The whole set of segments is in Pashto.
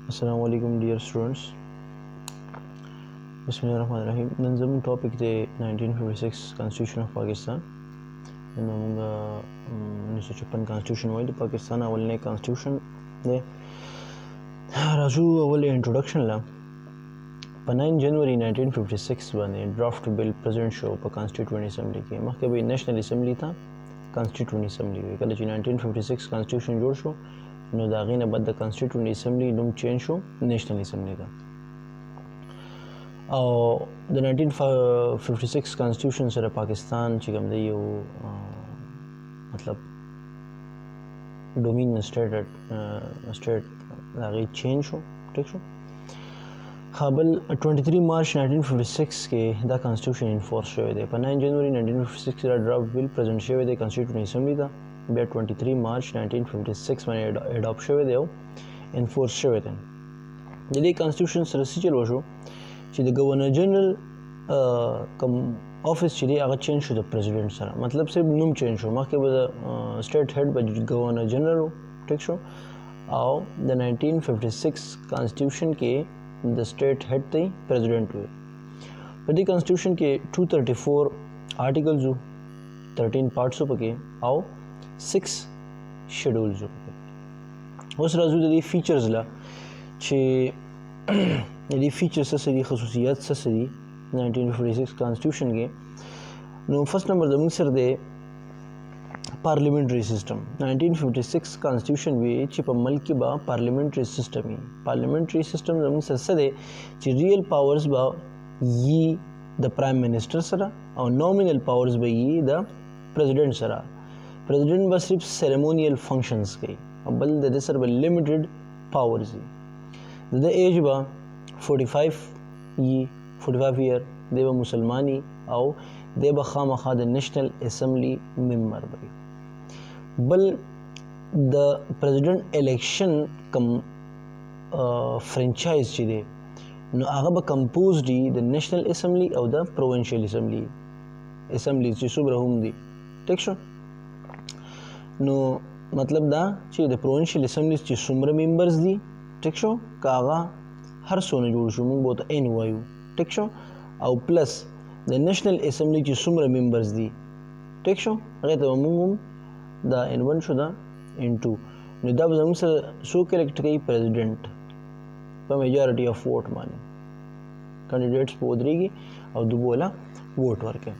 Assalamu alaikum dear students. Bismillahirrahmanirrahim. नन ज़मून topic थे 1956 कॉन्स्टिट्यूशन ऑफ पाकिस्तान. नमूंगा 1956 कॉन्स्टिट्यूशन वाइड पाकिस्तान अवल ने कॉन्स्टिट्यूशन दे राजू अवल इंट्रोडक्शन ला 9 जनवरी 1956 बाने ड्राफ्ट बिल प्रेजेंट शो पर कॉन्स्टिट्यूएंट असेंबली के मखके भी नेशनल असेंबली था कॉन्स्टिट्यूएंट असेंबली हुई कल 1956 कॉन्स्टिट्यूशन जोड़ शो नो दागी ने बाद कॉन्स्टिट्यूएंट असेंबली नूम चेंज शो नेशनल असेंबली का और द 1956 कॉन्स्टिट्यूशन सर पाकिस्तान चिकम दे यो मतलब डोमिनियन स्टेट दागी चेंज हो ठीक हो खाबल 23 मार्च 1956 के द कॉन्स्टिट्यूशन इन्फोर्स शो दे पर 9 जनवरी 1956 का ड्राफ्ट बिल प्रेजेंट शो दे कॉन्स्टिट्यूएंट असेंबली था बे 23 मार्च 1956 में एडॉप्ट शो दे इन्फोर्स शो दे जदी कॉन्स्टिट्यूशन सर सिचल वशो چې د गवर्नर जनरल कम ऑफिस چې دی هغه چینج شو د پریزیډنټ سره مطلب صرف نوم چینج شو مخکې به د سټیټ هیډ به گورنر جنرل ټیک شو او د 1956 کانسټیټیوشن کې د سټیټ هیډ ته پریزیډنټ و په دې کانسټیټیوشن کې 234 آرټیکلز وو 13 پارټس پکې او 6 شیډولز وو اوس راځو د دې فیچرز لا چې دې فیچرز څه دي خصوصیات څه دي 1956 کانسټیټیوشن کې نو فرست نمبر زموږ سره دی پارلیمنټری سیستم 1956 کانسټیټیوشن وی چې په ملک کې با پارلیمنټری سیستم وي پارلیمنټری سیستم زموږ سره څه دی چې ریل پاورز با یي د پرایم منسٹر سره او نومینل پاورز به یي د پریزیډنټ سره پریزیډنټ به صرف سیریمونیل فنکشنز کوي او بل د دې سره به لیمیټډ پاورز دي د ایج با 45 year دیو مسلمانی او دیو خامخا د نیشنل اسمبلی ممبر وي بل د پریزیډنټ الیکشن کم فرانچایز چې دی نو هغه به کمپوز دي د نیشنل اسمبلی او د پروینشل اسمبلی چې صوبره هم دي ټیک شو نو مطلب دا چې د پروینشل اسمبلی چې څومره ممبرز دي ټیک شو کاغه هر څونه جوړ شو موږ بوته ان وایو ټیک شو او پلس د نېشنل اسمبلی چې څومره ممبرز دي ټیک شو هغه ته موږ دا ان 1 شو دا ان 2 نو دا به موږ سره سو کلیکټ کوي پریزیډنټ په میجارټي اف ووټ باندې کینډیډیټس په ودرېږي او دوبوله ووټ ورکړي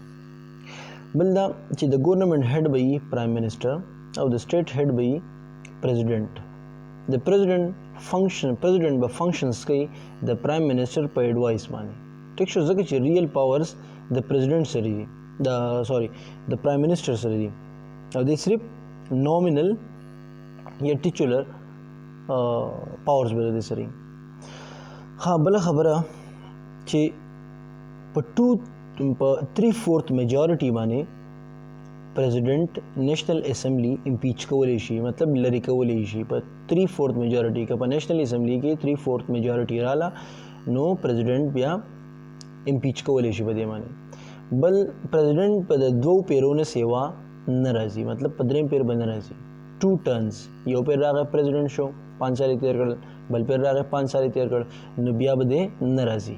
بل دا چې د ګورنمنت هیډ به وي پرایم منسٹر او د سټیټ هیډ به وي پریزیډنټ د پریزیډنټ به فنکشنز کوي د پرایم منسٹر په ایڈوایس باندې ټیک شو ځکه چې ریل پاورز د پریزیډنټ سره دي د پرایم منسٹر سره دي او د صرف نومینل یا ټیچولر پاورز به د سره ها بل خبره چې په 3/4 میجارټي باندې پریزیډنټ نیشنل اسمبلی امپیچ کولی شي مطلب لری کولی شي په 3/4 میجارټي کې په نیشنل اسمبلی کې 3/4 میجارټي رااله نو پریزیډنټ بیا امپیچ کولی شي په دې باندې بل پریزیډنټ په دوه پیرونو سیوا ناراضي مطلب په دریم پیر باندې ناراضي 2 ټرنز یو پیر راغی پریزیډنټ شو 5 سال تیر کړ بل پیر راغی 5 سال تیر کړ نو بیا به ناراضي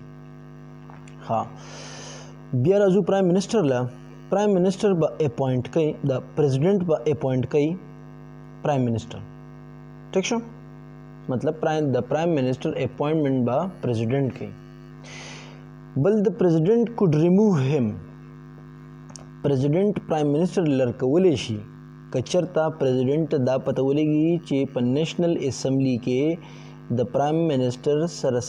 ها بیا راځو پرایم منسٹر لا پرایم منسٹر با اپوائنٹ کوي د پریزیډنټ با اپوائنٹ کوي پرایم منسٹر ٹھیک شو مطلب د پرایم منسٹر اپوائنٹمنٹ با پریزیډنټ کوي بل د پریزیډنټ کوډ ریموو هیم پریزیډنټ پرایم منسٹر لړکولی شي کچرتا پریزیډنټ دا پته ولګي چې په نیشنل اسمبلی کې د پرایم منسٹر سره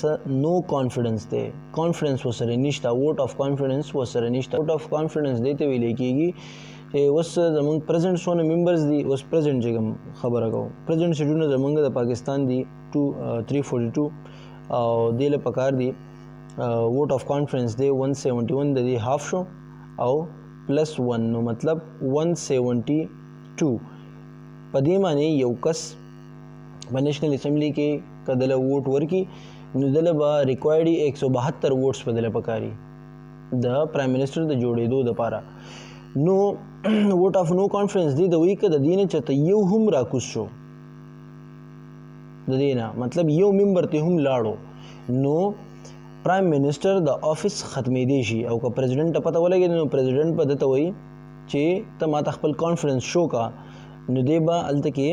نو کانفیډنس دی کانفیډنس وسره نشته ووټ اف کانفیډنس وسره نشته ووټ اف کانفیډنس دی ته ویل کېږي چې اوس زمونږ پریزیډنټ سونه ممبرز دي اوس پریزیډنټ چې خبره کوو پریزیډنټ شیډونه زمونږ د پاکستان دي 342 او دی له پکار دي ووټ اف کانفیډنس دی 171 د دې هاف شو او پلس 1 نو مطلب 172 په دې معنی یو کس په نیشنل اسمبلی کې کدل ووټ ورکی نو دله با ریکوایرډي 172 ووټس په دله پکاري د پرایم منسٹر د جوړېدو لپاره نو ووټ اف نو کانفیډنس دی د وی کې د دینه چته یو هم راکوس شو د دې نه مطلب یو ممبر ته هم لاړو نو پرایم منسٹر د افیس ختمېدی شي او که پریزیډنټ ته پته ولګي نو پریزیډنټ به دته وایي چې ته ماته خپل کانفرنس شو کا نو دی به هلته کې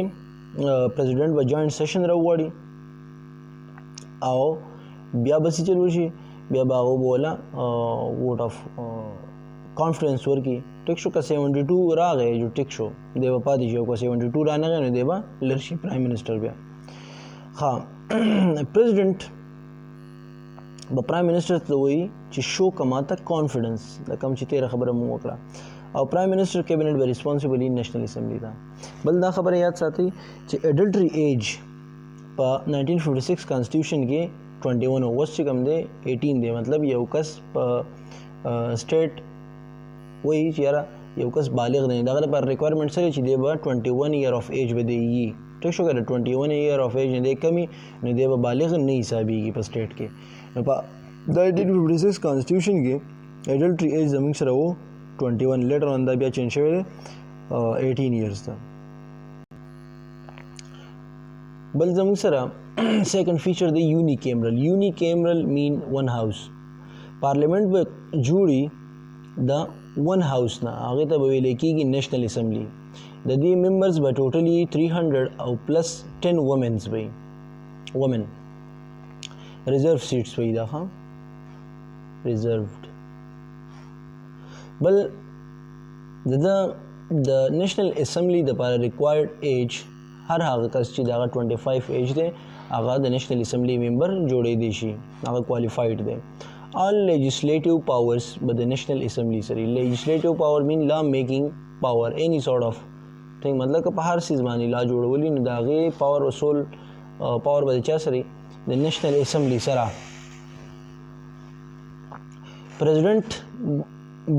پریزیډنټ به جوائنټ سیشن راوغواړي او بیا به څه چل وشي بیا به هغه بوله ووټ آف کانفرنس ورکړي ټیک شو که 72 راغی جو ټیک شو دی به پاتې شي او که 72 رانغی نو دی به لر شي پرایم منسټر بیا ها پریزیډنټ به پرایم منسټر ته وایي چې شو که ماته کانفیډنس لکه کوم چې تېره خبره مو وکړه او پرایم منسټر کیبنټ به ریسپانسبل نېشنل اسمبلی ته بل دا خبره یاد ساتئ چې اډلټري ایج په 1956 کانسټیټیوشن کې 21 او اوس چې کوم دی 18 دی مطلب یو کس په سټیټ وایي چې یاره یو کس بالغ دی دغه لپاره ریکوایرمنټ سره چې دی به 21 ایئر آف ایج به دی وي ټیک شو که 21 ایئر آف ایج نه دی کمی نو دی به بالغ نه حسابېږي په سټیټ کې نو په 1956 کانسټیټیوشن کې اډلټري ایج زموږ سره و 21 لیټر آن دا بیا چینج شوی دی 18 ایئرز ته بل زموږ سره سیکنډ فیچر دی یونیکیمرل مین ون هاوس پارلیمنٹ به جوړي د ون هاوس نه هغې ته به ویلی کېږي نیشنل اسمبلی د دې ممبرز به ټوټلی 300 او پلس 10 وومنز وي وومن ریزرو سیټس وي دا ښه ریزروډ بل د نیشنل اسمبلی دپاره ریکوایرډ ایج هر هغه کس چې دغه 25 ایج دی هغه د نیشنل اسمبلی ممبر جوړېدی شي هغه کوالیفاید دی all legislative powers by the national assembly sorry legislative power mean law making power any sort of thing مطلب که په هر سیز باندې لا جوړولي نو د هغې پاور اصول پاور به د چا سره د نیشنل اسمبلی سره پریزیډنټ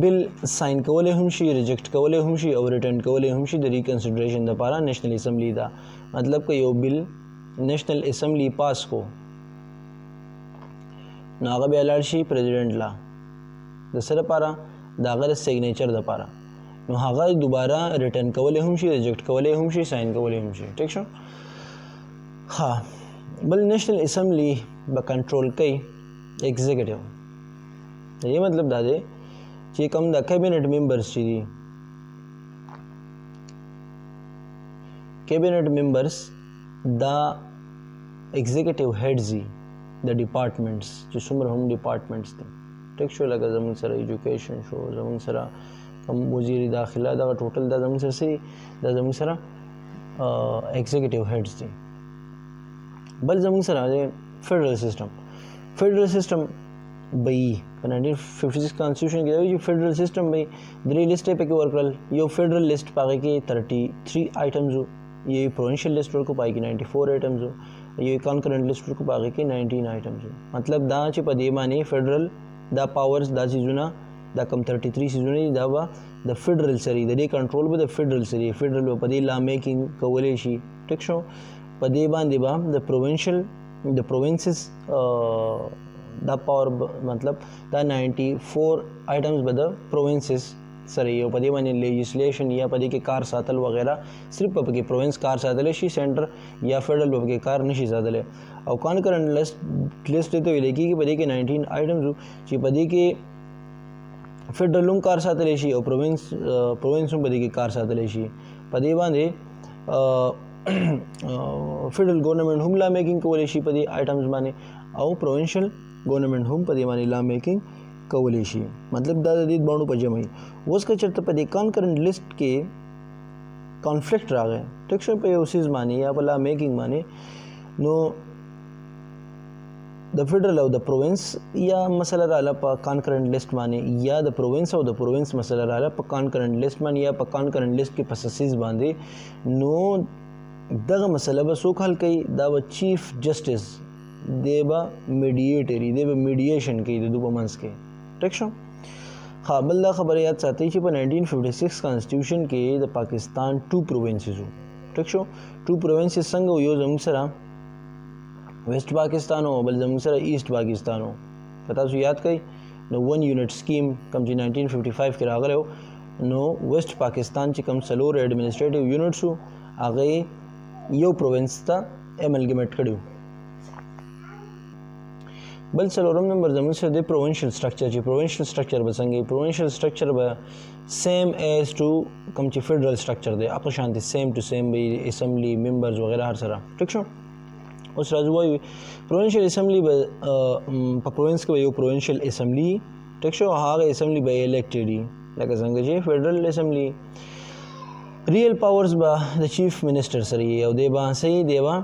بل ساين کولی هم شي ریجیکټ کولی هم شي او ریټرن کولی هم شي د ریکنسیډریشن دپاره نیشنل اسمبلی دا مطلب که یو بل نیشنل اسمبلی پاس کو نو هغه بیا لاړ شي پریزیډنټ لا د څه دپاره د هغه د سیګنیچر دپاره نو هغه دوباره ریټرن کولی هم شي ریجیکټ کولی هم شي ساين کولی هم شي ټیک شو ها بل نیشنل اسمبلی به کنټرول کوي ایگزیکټیو دې مطلب دا دی چې کوم د کیبنټ ممبرز چې دي کیبنټ ممبرز دا ایگزیکټیو هیډز دي د ډپارټمنټس چې څومره هم ډپارټمنټس دي ټیک شو لکه زموږ سره ایجوکیشن شو زموږ سره کوم وزیر داخله دغه ټوټل دا زموږ سره څه دا زموږ سره ایگزیکټیو هیډز دي بل زموږ سره دی فیډرل سیسټم به یي په 1956 کانسټیټیوشن کې دا وایي چې فیډرل سیسټم به درې لیسټې پکې ورکړل یو فیډرل لیسټ په هغې کې 33 آیټمز وو یو پروونشل لیسټ ورکړو په هغې کې 94 آیټمز وو یو کانکرنټ لیسټ ورکړو په هغې کې 19 آیټمز وو مطلب دا چې په دې باندې فیډرل دا پاورز دا چیزونه دا کم 33 سیزونه دي دا به د فیډرل سره د دې کنټرول به د فیډرل سره فیډرل به په دې لا میکینګ کولی شي ټیک شو په دې باندې به د پروونسز دا پاور مطلب دا 94 آیټمز به د پروونسز سره یو په دې باندې لیجسلیشن یا په دې کې کار ساتل وغیرہ صرف په کې پروونس کار ساتلی شي سینټر یا فیډرل په کې کار نشي ساتلی او کانکرنټ لیسټ ته ویل کېږي په دې کې 19 آیټمز چې په دې کې فیډرل هم کار ساتلی شي او پروونس هم په دې کې کار ساتلی شي په دې باندې فیډرل ګورنمنټ هم لا میکینګ کولی شي په دې آیټمز باندې او پروونشل ګورنمنټ هم په دې باندې لا میکینګ کولی شي مطلب دا د دې باندې په جمع اوس که چېرته په دې کانکرنټ لیسټ کې کانفلکټ راغی ټیک شو په یو سیز باندې یا په لا میکینګ باندې نو د فیډرل او د پروونس یا مسله رااله په کانکرنټ لیسټ باندې یا د پروونس او د پروونس مسله رااله په کانکرنټ لیسټ باندې یا په کانکرنټ لیسټ کې په سیز باندې نو دغه مسله به څوک حل کوي دا به چیف جسټس دی به میډیټري دی به میډیشن کوي د دوی په منځ کې ټیک شو ها بل دا خبره یاد ساتئ چې په 1956 کانسټیټیوشن کې د پاکستان 2 پروونسز وو ټیک شو 2 پروونسز څنګه یو زموږ سره ویسٹ پاکستان او بل زموږ سره ایسٹ پاکستان و که تاسو یاد کړئ نو 1 یونټ سکیم کوم چې 1955 کې راغلی و نو ویسٹ پاکستان چې کوم 4 ایڈمنسټریټیو یونټس وو هغې یو پروونس ته املګمیټ کړو. بل څلورم نمبر زموږ سره د پروونشل سټرکچر چې پروونشل سټرکچر به څنګه پروونشل سټرکچر به سیم ایز ټو کوم چې فیډرل سټرکچر دی اپ شانتي سیم ټو سیم به اسمبلی ممبرز وغیرہ هر سره ټیک شو. اوس راځو وایو پروونشل اسمبلی به په پروینس کې یو پروونشل اسمبلی ټیک شو هغه اسمبلی به الیکټډ لکه څنګه چې فیډرل اسمبلی. ریل پاورز به د چیف منسٹر سره او دی به صحیح دی به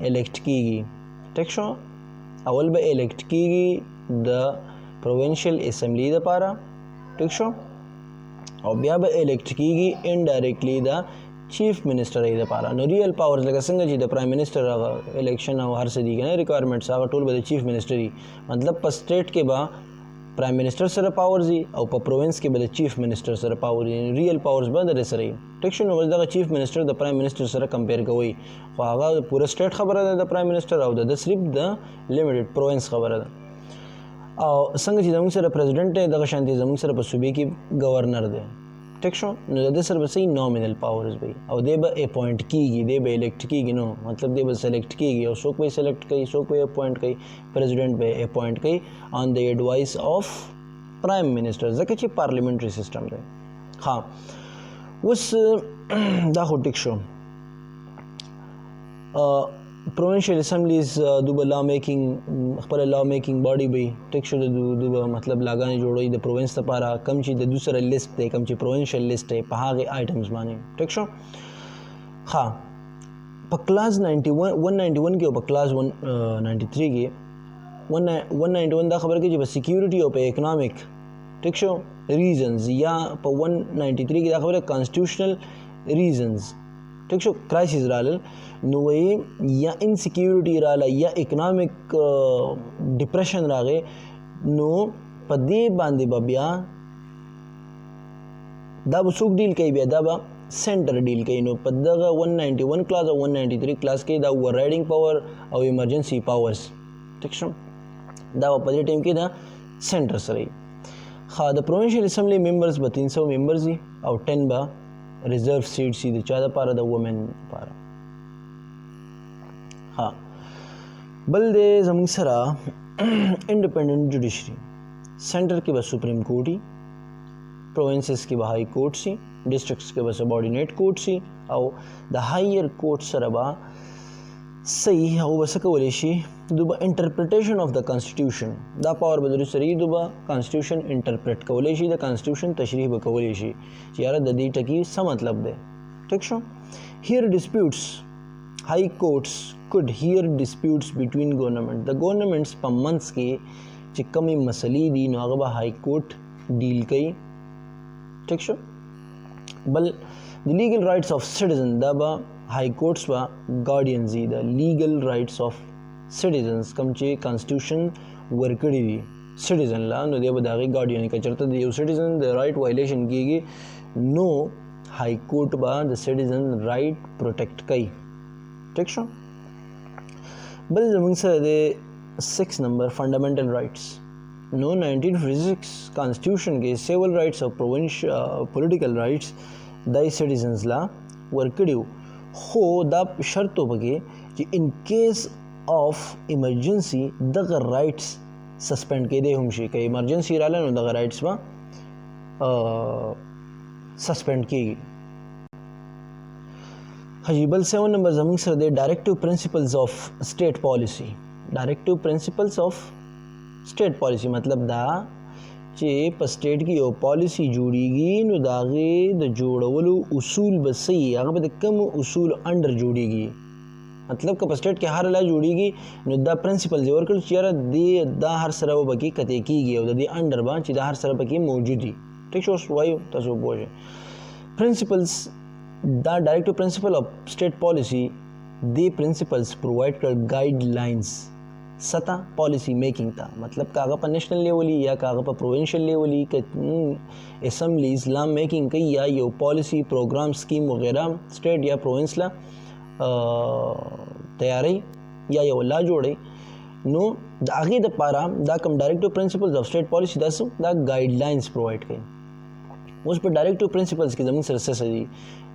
الیکټ کیږي ټیک شو. اول به الیکټ کیږي د پروونشل اسمبلی لپاره ټیک شو او بیا به الیکټ کیږي انډایرکټلی د چیف منسٹر لپاره. نو ریل پاورز لکه څنګه چې د پرایم منسٹر الیکشن او هر څه دي کنه ریکوایرمنټس هغه ټول به د چیف منسٹر مطلب په سټیټ کې به پرایم منسٹر سره پاورز او په پروینس کې به د چیف منسٹر سره پاور ریل پاورز به د سره ټیک شو. نو دغه چیف منسٹر د پرایم منسٹر سره کمپیر کوي خو هغه پوره سټیټ خبره ده د پرایم منسٹر او د صرف د لیمیټډ پروینس خبره ده. او څنګه چې زموږ سره پریزیډنټ دی دغه شانتي زموږ سره په صوبې کې گورنر دی ټیک شو. نو د سره به صحیح نومینل پاورز وي او دی به اپوینټ کیږي دی به الیکټ کیږي نو مطلب دی به سلیکټ کیږي او څوک به سلیکټ کوي څوک به اپوینټ کوي پریزیډنټ به اپوینټ کوي آن د ایڈوایس آف پرایم منسٹر ځکه چې پارلیمنټري سیستم دی. ها اوس دا خو ټیک شو. پروونشل اسمبلیز دوبه لا میکینګ خپل لا میکینګ باډي به ټیک شو دوبه مطلب لاګانې جوړوي د پروینس لپاره کم چې د دوسره لیست دی کم چې پروونشل لیست دی په هغه آیټمز باندې ټیک شو. ها په کلاس 191 کې او په کلاس 193 کې 191 دا خبره کوي چې په سکیورټي او په اکنامک ټیک شو ریزنز یا په 193 کې دا خبره کانسټیټیوشنل ریزنز ټیک شو کرایسس رالل نو یا انسیکیورټي رااله یا اکنامک ډیپریشن راغی نو په دې باندې به بیا دا به څوک ډیل کوي بیا دا به سینټر ډیل کوي. نو په دغه 191 کلاس او 193 کلاس کې دا اوور رایډینګ پاور او ایمرجنسي پاورز ټیک شو دا په دې ټیم کې دا سینټر سره وي. ها د پروونشل اسمبلی ممبرز به 300 ممبرز دي او 10 به ریزرو سیټس دي چا د پاره د وومن لپاره. ها بل د زموږ سره انډیپندنٹ جوډیشري سینټر کې به سپریم کورټ وي پروونسز کې به های کورټ سي ډسټرکټس کې به سبارډینیټ کورټ سي او د هایر کورټ سره به صحیح او بس کولی شي دوبه انټرپریټیشن اف د کانسټیټیوشن دا پاور به درې سره دوبه کانسټیټیوشن انټرپریټ کولی شي د کانسټیټیوشن تشریح به کولی شي چې یاره د دې ټکی څه مطلب دی ټیک شو. هیر ډسپیوټس های کورټس could hear disputes between government د گورنمنټس په منځ کې چې کومې مسلې دي نو هغه به های کورټ ډیل کوي ټیک شو. بل د لیګل رائټس اف سټیزن دا به های کورټس به ګارډینز دي د لیګل رائټس اف سټیزنز کوم چې کانسټیټیوشن ورکړي دي سټیزن لا نو دی به د هغې ګارډین که چېرته د یو سټیزن د رائټ وایلیشن کېږي نو های کورټ به د سټیزن رائټ پروټیکټ کوي ټیک شو. بل زموږ سره د 6 نمبر فنډامنټل رائټس نو 1956 کانسټیټیوشن کې سیول رائټس او پولیټیکل رائټس دای سټیزنز لا ورکړي خو دا شرط وبګي چې ان کیس آف ایمرجنسی دغه رائټس سسپینډ کېدی هم شي که ایمرجنسی رااله نو دغه رائټس به سسپینډ کېږي. حجی بل 7 نمبر زموږ سره د ډایرکټیو پرنسپلز اف سټیټ پالیسی ډایرکټیو پرنسپلز اف سټیټ پالیسی مطلب دا چې په سټیټ کې یو پالیسی جوړیږي نو د هغې د جوړولو اصول به څه هغه به د کومو اصول انډر جوړیږي مطلب که په سټیټ کې هر لا جوړیږي نو دا پرنسپلز یې ورکړل چې یاره دا هر سره به پکې قطع کېږي او د دې انډر به چې دا هر سره پکې موجود وي ټیک شو. اوس وایو تاسو پوه شئ پرنسپلز دا ډایرکټیو پرنسپل اف سټیټ پالیسی دی پرنسپلز پرووایډ کړ ګایډ لاینز سطح پالیسی میکنگ ته مطلب کاغه په نیشنل لیول یا کاغه په پروونشل لیول ک اسمبلیز لا میکنگ کوي یا یو پالیسی پروګرام سکیم وغیرہ سټیټ یا پروونس لا تیاری یا یو لا جوړي نو د هغې دپاره دا کوم ډایرکټیو پرنسپلز اف سټیټ پالیسی دا ګایډ لاینز پرووایډ کوي. اوس په ډایرکټیو پرنسپلز کې زموږ سره څه دي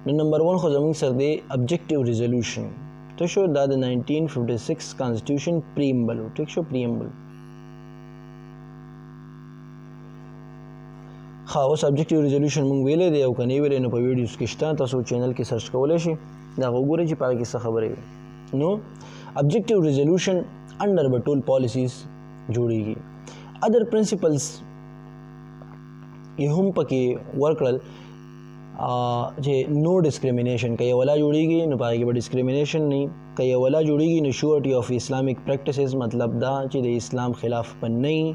نو نمبر 1 خو زموږ سره دی ابجیکټیو ریزولوشن ټیک شو. دا د 1956 کانسټیټیوشن پریمبل و. ټیک شو، پریمبل. ښه، اوس ابجیکټیو ریزولوشن مونږ ویلی دی او که نه ویلی نو په ویډیوز کې شته، تاسو چینل کې سرچ کولی شئ، دا هغه وګورئ چې په هغې کې څه خبرې وي. نو ابجیکټیو ریزولوشن انډر به ټول پالیسیز جوړیږي. ادر پرنسپلز یې هم پکې ورکړل چې نو ډسکریمینیشن، که یو ولا جوړیږي نو په هغې کې به ډسکریمینیشن نه وي، که یو ولا جوړیږي نو شورټي آف اسلامک پریکټسز، مطلب دا چې د اسلام خلاف به نه وي.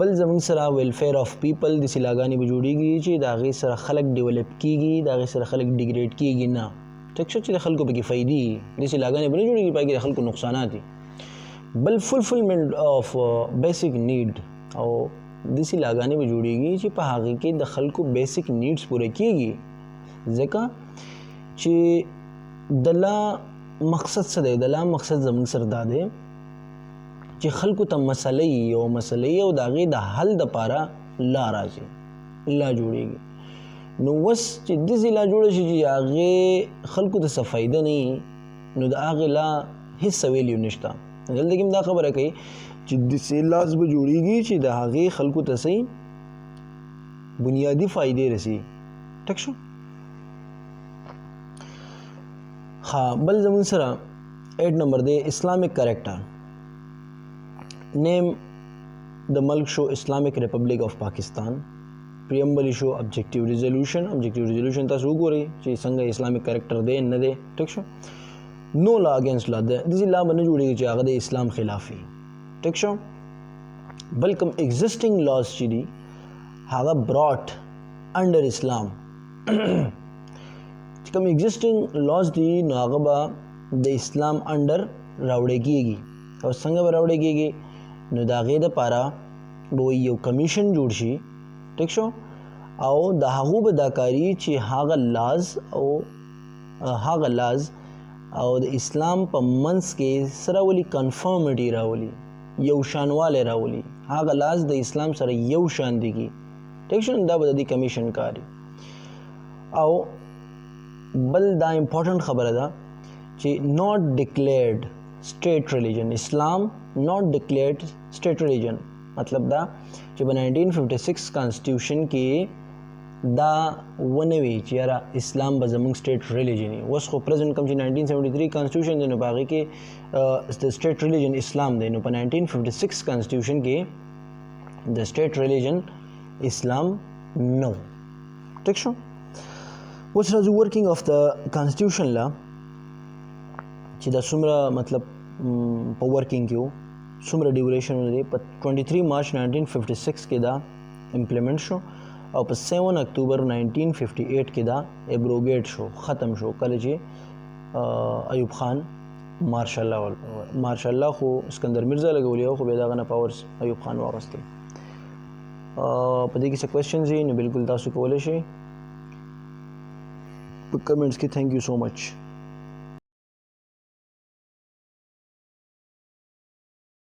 بل زموږ سره ویلفیر آف پیپل، داسې لاګانې به جوړیږي چې د هغې سره خلک ډیولپ کیږي، د هغې سره خلک ډیګریډ کیږي نه. ټیک شو، چې د خلکو پکې فایدې وي، داسې لاګانې به نه جوړیږي په هغې کې د خلکو نقصانات وي. بل فلفلمنټ آف بیسک نیډ، او داسې لاګانې به جوړیږي چې په هغې کې د خلکو بیسک نیډس پوره کیږي. ځکه چې د لا مقصد څه دی؟ د لا مقصد زموږ سره دا دی چې خلکو ته مسلې او د هغې د حل دپاره لا راځي، لا جوړیږي. نو اوس چې داسې لا جوړه شي چې هغې خلکو ته څه فایده نه وي، نو د هغې لا هېڅ ویلیو نشته. دلته کې هم دا خبره کوي چې داسې لاس به جوړیږي چې د هغې خلکو ته صحیح بنیادي فایدې رسي. ټیک شو. ها، بل زموږ سره 8 نمبر دی اسلامک کریکټر. نیم د ملک شو اسلامک ریپبلک آف پاکستان. پریمبل شو ابجیکټیو ریزولوشن. ابجیکټیو ریزولوشن تاسو وګورئ چې څنګه اسلامک کریکټر دی نه دی. ټیک شو. نو لا اگینسٹ لا، داسې لا به نه جوړېږي چې هغه د اسلام خلاف وي. ټیک شو. بل کوم ایگزسټنګ لاز چې دي هغه براټ انډر اسلام. چې کوم ایگزسټنګ لاز دي نو هغه به د اسلام انډر راوړی کېږي. او څنګه به راوړی کېږي؟ نو د هغې دپاره به یو کمیشن جوړ شي. ټیک شو. او د هغو به دا کاري چې هغه لاز او د اسلام په منځ کې سره ولي کنفرمټي راولي، یو شانوالی راولي، هغه لاز د اسلام سره یو شان دي کی. ټیک شو. دا به د دې کمیشن کاري. او بل دا امپورټنٹ خبره ده چې ناٹ ډکلیئرډ سټیټ ریلیجن، اسلام ناٹ ډکلیئرډ سټیټ ریلیجن، مطلب دا چې په 1956 کانسټیټیوشن کې دا ونه وي چې یاره اسلام به زموږ سټیټ ریلیجن وي. اوس خو پرزنټ کوم چې 1973 کانسټیټیوشن دی نو په هغې کې د سټیټ ریلیجن اسلام دی. نو په 1956 کانسټیټیوشن کې د سټیټ ریلیجن اسلام نو. ټیک شو. اوس راځو ورکینګ آف د کانسټیټیوشن لا، چې دا څومره مطلب په ورکینګ کې و، څومره ډیوریشن دی. په 23 مارچ 1956 کې دا امپلیمنٹ شو او په 7 اکتوبر 1958 کې دا ایبروګیټ شو، ختم شو، کله چې ایوب خان مارشال الله خو اسکندر مرزا لګولی او خو بیا دغه نه پاورز ایوب خان واغوستل. په دې کې څه کوېسچنز وي نو بالکل تاسو کولی شئ په کمنټس کې. تھینک یو سو مچ.